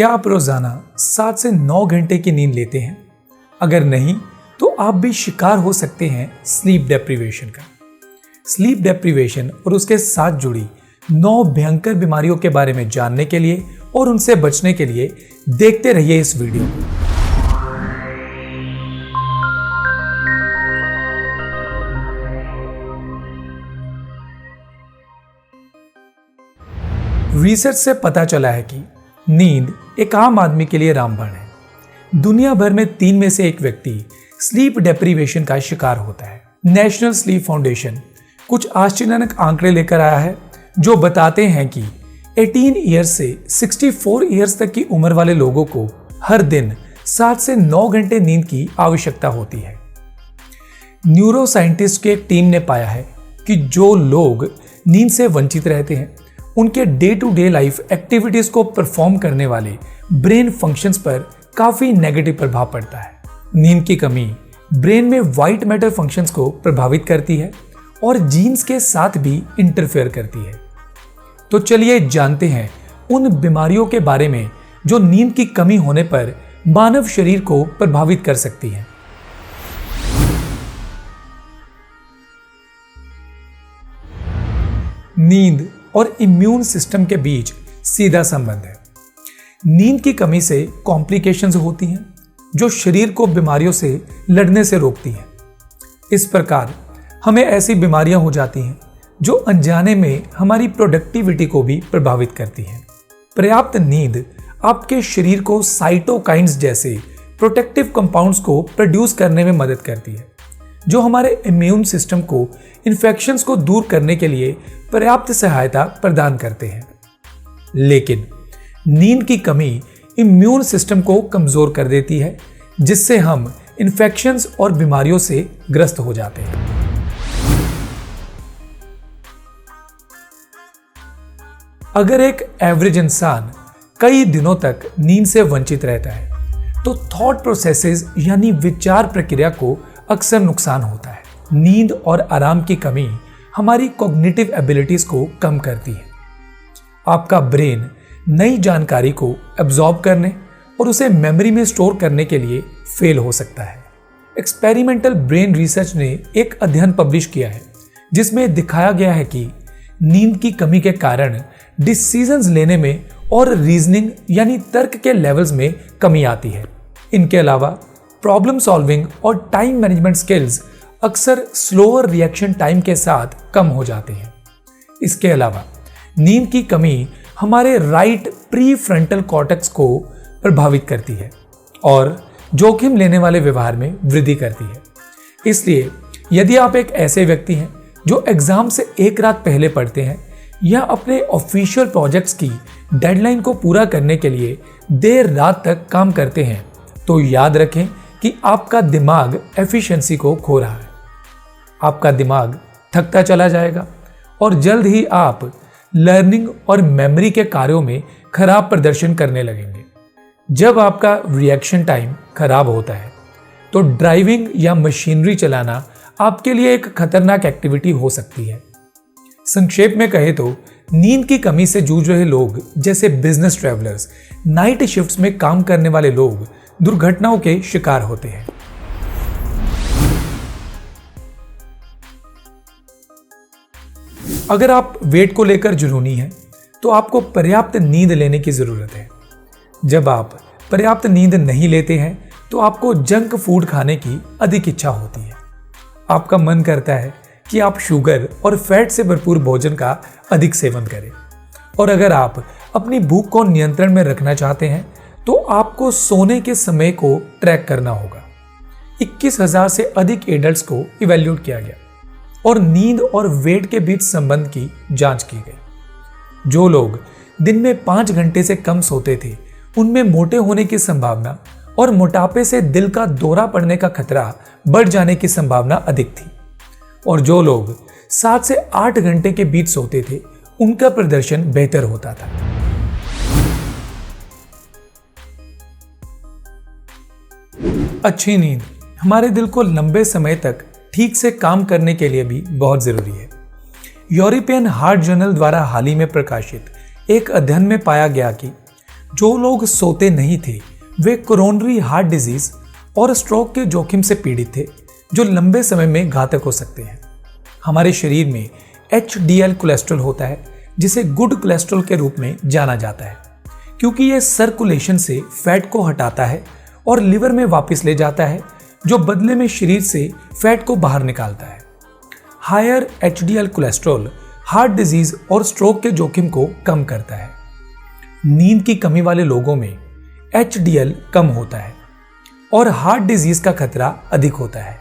क्या आप रोजाना 7 से 9 घंटे की नींद लेते हैं? अगर नहीं, तो आप भी शिकार हो सकते हैं स्लीप डेप्रिवेशन का। स्लीप डेप्रिवेशन और उसके साथ जुड़ी 9 भयंकर बीमारियों के बारे में जानने के लिए और उनसे बचने के लिए देखते रहिए इस वीडियो को। रिसर्च से पता चला है कि नींद एक आम आदमी के लिए रामबाण है। दुनिया भर में 3 में से 1 व्यक्ति स्लीप डेप्रिवेशन का शिकार होता है। नेशनल स्लीप फाउंडेशन कुछ आश्चर्यजनक आंकड़े लेकर आया है जो बताते हैं कि 18 ईयर्स से 64 ईयर्स तक की उम्र वाले लोगों को हर दिन 7 से 9 घंटे नींद की आवश्यकता होती है। न्यूरो साइंटिस्ट की एक टीम ने पाया है कि जो लोग नींद से वंचित रहते हैं उनके day to day life activities को परफॉर्म करने वाले ब्रेन फंक्शंस पर काफी नेगेटिव प्रभाव पड़ता है। नींद की कमी ब्रेन में व्हाइट मैटर फंक्शंस को प्रभावित करती है और जीन्स के साथ भी इंटरफेयर करती है। तो चलिए जानते हैं उन बीमारियों के बारे में जो नींद की कमी होने पर मानव शरीर को प्रभावित कर सकती है। नींद और इम्यून सिस्टम के बीच सीधा संबंध है। नींद की कमी से कॉम्प्लिकेशंस होती हैं जो शरीर को बीमारियों से लड़ने से रोकती हैं। इस प्रकार हमें ऐसी बीमारियां हो जाती हैं जो अनजाने में हमारी प्रोडक्टिविटी को भी प्रभावित करती हैं। पर्याप्त नींद आपके शरीर को साइटोकाइन्स जैसे प्रोटेक्टिव कंपाउंड्स को प्रोड्यूस करने में मदद करती है जो हमारे इम्यून सिस्टम को इन्फेक्शंस को दूर करने के लिए पर्याप्त सहायता प्रदान करते हैं। लेकिन नींद की कमी इम्यून सिस्टम को कमजोर कर देती है जिससे हम इन्फेक्शंस और बीमारियों से ग्रस्त हो जाते हैं। अगर एक एवरेज इंसान कई दिनों तक नींद से वंचित रहता है तो थॉट प्रोसेसेस यानी विचार प्रक्रिया को अक्सर नुकसान होता है। नींद और आराम की कमी हमारी कॉग्निटिव एबिलिटीज को कम करती है। आपका ब्रेन नई जानकारी को एब्जॉर्ब करने और उसे मेमोरी में स्टोर करने के लिए फेल हो सकता है। एक्सपेरिमेंटल ब्रेन रिसर्च ने एक अध्ययन पब्लिश किया है जिसमें दिखाया गया है कि नींद की कमी के कारण डिसीजंस लेने में और रीजनिंग यानी तर्क के लेवल्स में कमी आती है। इनके अलावा प्रॉब्लम सॉल्विंग और टाइम मैनेजमेंट स्किल्स अक्सर स्लोअर रिएक्शन टाइम के साथ कम हो जाते हैं। इसके अलावा नींद की कमी हमारे राइट प्री फ्रंटल कॉर्टेक्स को प्रभावित करती है और जोखिम लेने वाले व्यवहार में वृद्धि करती है। इसलिए यदि आप एक ऐसे व्यक्ति हैं जो एग्जाम से एक रात पहले पढ़ते हैं या अपने ऑफिशियल प्रोजेक्ट्स की डेडलाइन को पूरा करने के लिए देर रात तक काम करते हैं तो याद रखें कि आपका दिमाग एफिशिएंसी को खो रहा है। आपका दिमाग थकता चला जाएगा और जल्द ही आप लर्निंग और मेमोरी के कार्यों में खराब प्रदर्शन करने लगेंगे। जब आपका रिएक्शन टाइम खराब होता है तो ड्राइविंग या मशीनरी चलाना आपके लिए एक खतरनाक एक्टिविटी हो सकती है। संक्षेप में कहें तो नींद की कमी से जूझ रहे लोग जैसे बिजनेस ट्रैवलर्स, नाइट शिफ्ट्स में काम करने वाले लोग दुर्घटनाओं के शिकार होते हैं। अगर आप वेट को लेकर जुनूनी हैं तो आपको पर्याप्त नींद लेने की जरूरत है। जब आप पर्याप्त नींद नहीं लेते हैं तो आपको जंक फूड खाने की अधिक इच्छा होती है। आपका मन करता है कि आप शुगर और फैट से भरपूर भोजन का अधिक सेवन करें। और अगर आप अपनी भूख को नियंत्रण में रखना चाहते हैं तो आपको सोने के समय को ट्रैक करना होगा। 21,000 से अधिक एडल्ट्स को इवैल्यूएट किया गया और नींद और वेट के बीच संबंध की जांच की गई। जो लोग दिन में 5 घंटे से कम सोते थे उनमें मोटे होने की संभावना और मोटापे से दिल का दौरा पड़ने का खतरा बढ़ जाने की संभावना अधिक थी। और जो लोग 7 से 8 घंटे के बीच सोते थे उनका प्रदर्शन बेहतर होता था। अच्छी नींद हमारे दिल को लंबे समय तक ठीक से काम करने के लिए भी बहुत जरूरी है। यूरोपियन हार्ट जर्नल द्वारा हाल ही में प्रकाशित एक अध्ययन में पाया गया कि जो लोग सोते नहीं थे वे कोरोनरी हार्ट डिजीज और स्ट्रोक के जोखिम से पीड़ित थे, जो लंबे समय में घातक हो सकते हैं। हमारे शरीर में HDL कोलेस्ट्रॉल होता है, जिसे गुड कोलेस्ट्रॉल के रूप में जाना जाता है, क्योंकि यह सर्कुलेशन से फैट को हटाता है और लिवर में वापस ले जाता है, जो बदले में शरीर से फैट को बाहर निकालता है। Higher HDL cholesterol heart disease और स्ट्रोक के जोखिम को कम करता है। नींद की कमी वाले लोगों में HDL कम होता है और हार्ट डिजीज का खतरा अधिक होता है।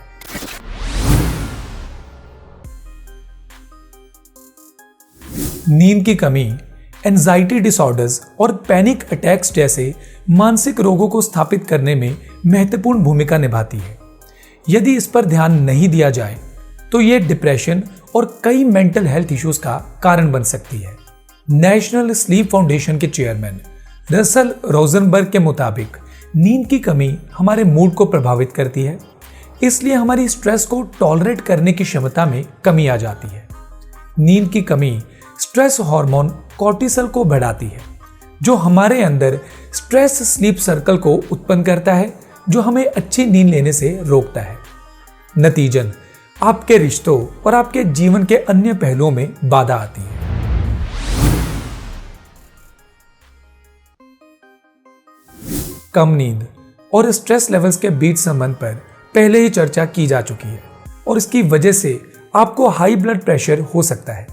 नींद की कमी एंजाइटी डिसऑर्डर्स और पैनिक अटैक्स जैसे मानसिक रोगों को स्थापित करने में महत्वपूर्ण भूमिका निभाती है। यदि इस पर ध्यान नहीं दिया जाए तो यह डिप्रेशन और कई मेंटल हेल्थ इश्यूज का कारण बन सकती है। नेशनल स्लीप फाउंडेशन के चेयरमैन रसल रोजनबर्ग के मुताबिक नींद की कमी हमारे मूड को प्रभावित करती है, इसलिए हमारी स्ट्रेस को टॉलरेट करने की क्षमता में कमी आ जाती है। नींद की कमी स्ट्रेस हार्मोन कॉर्टिसोल को बढ़ाती है, जो हमारे अंदर स्ट्रेस स्लीप सर्कल को उत्पन्न करता है, जो हमें अच्छी नींद लेने से रोकता है। नतीजन आपके रिश्तों और आपके जीवन के अन्य पहलुओं में बाधा आती है। कम नींद और स्ट्रेस लेवल्स के बीच संबंध पर पहले ही चर्चा की जा चुकी है और इसकी वजह से आपको हाई ब्लड प्रेशर हो सकता है।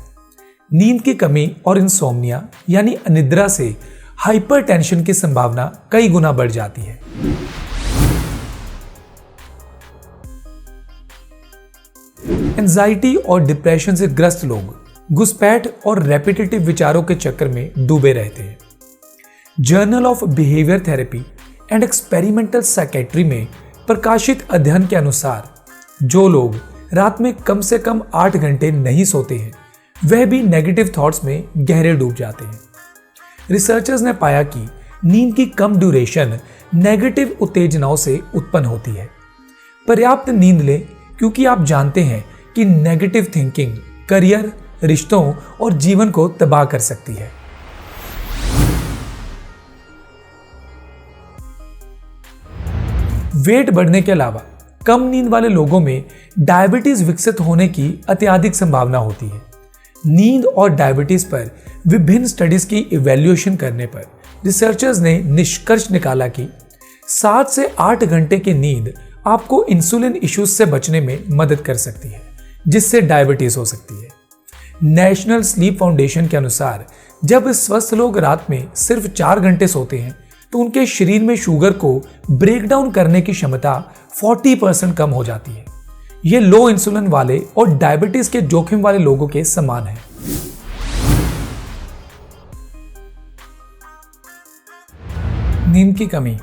नींद की कमी और इंसोम्निया यानी अनिद्रा से हाइपरटेंशन की संभावना कई गुना बढ़ जाती है। एंजाइटी और डिप्रेशन से ग्रस्त लोग घुसपैठ और रेपिटेटिव विचारों के चक्कर में डूबे रहते हैं। Journal of behaviour therapy and experimental psychiatry में प्रकाशित अध्ययन के अनुसार जो लोग रात में कम से कम 8 घंटे नहीं सोते हैं वह भी नेगेटिव थॉट्स में गहरे डूब जाते हैं। रिसर्चर्स ने पाया कि नींद की कम ड्यूरेशन नेगेटिव उत्तेजनाओं से उत्पन्न होती है। पर्याप्त नींद लें, क्योंकि आप जानते हैं कि नेगेटिव थिंकिंग करियर, रिश्तों और जीवन को तबाह कर सकती है। वेट बढ़ने के अलावा कम नींद वाले लोगों में डायबिटीज विकसित होने की अत्यधिक संभावना होती है। नींद और डायबिटीज पर विभिन्न स्टडीज की इवैल्यूएशन करने पर रिसर्चर्स ने निष्कर्ष निकाला कि 7 से 8 घंटे की नींद आपको इंसुलिन इश्यूज से बचने में मदद कर सकती है, जिससे डायबिटीज हो सकती है। नेशनल स्लीप फाउंडेशन के अनुसार जब स्वस्थ लोग रात में सिर्फ 4 घंटे सोते हैं तो उनके शरीर में शुगर को ब्रेक डाउन करने की क्षमता 40% कम हो जाती है। यह लो इंसुलिन वाले और डायबिटीज के जोखिम वाले लोगों के समान है। नींद की कमी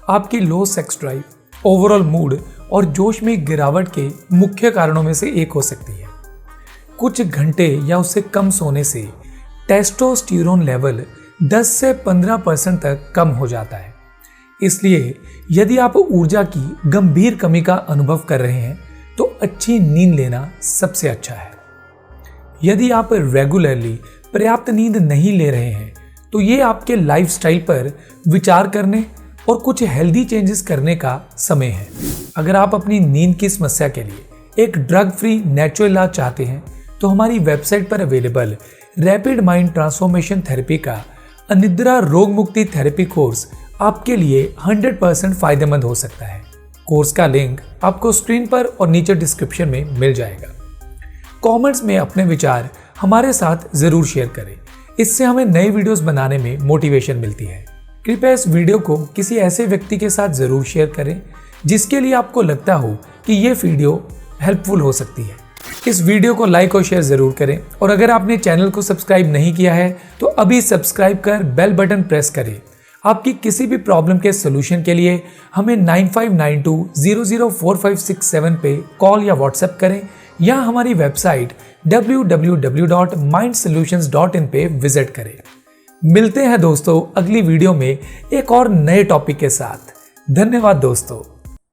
आपकी लो सेक्स ड्राइव, ओवरऑल मूड और जोश में गिरावट के मुख्य कारणों में से एक हो सकती है। कुछ घंटे या उससे कम सोने से टेस्टोस्टेरोन लेवल 10 से 15% तक कम हो जाता है। इसलिए यदि आप ऊर्जा की गंभीर कमी का अनुभव कर रहे हैं तो अच्छी नींद लेना सबसे अच्छा है। यदि आप रेगुलरली पर्याप्त नींद नहीं ले रहे हैं तो ये आपके लाइफस्टाइल पर विचार करने और कुछ हेल्दी चेंजेस करने का समय है। अगर आप अपनी नींद की समस्या के लिए एक ड्रग फ्री नेचुरल इलाज चाहते हैं तो हमारी वेबसाइट पर available rapid mind transformation therapy का अनिद्रा रोग मुक्ति थेरेपी कोर्स आपके लिए 100% फायदेमंद हो सकता है। कोर्स का लिंक आपको स्क्रीन पर और नीचे डिस्क्रिप्शन में मिल जाएगा। कमेंट्स में अपने विचार हमारे साथ जरूर शेयर करें, इससे हमें नए वीडियोस बनाने में मोटिवेशन मिलती है। कृपया इस वीडियो को किसी ऐसे व्यक्ति के साथ जरूर शेयर करें जिसके लिए आपको लगता हो कि ये वीडियो हेल्पफुल हो सकती है। इस वीडियो को लाइक और शेयर जरूर करें और अगर आपने चैनल को सब्सक्राइब नहीं किया है तो अभी सब्सक्राइब कर बेल बटन प्रेस करें। आपकी किसी भी प्रॉब्लम के सोल्यूशन के लिए हमें 9592004567 पे कॉल या व्हाट्सएप करें या हमारी वेबसाइट www.mindsolutions.in पे विजिट करें। मिलते हैं दोस्तों अगली वीडियो में एक और नए टॉपिक के साथ। धन्यवाद दोस्तों।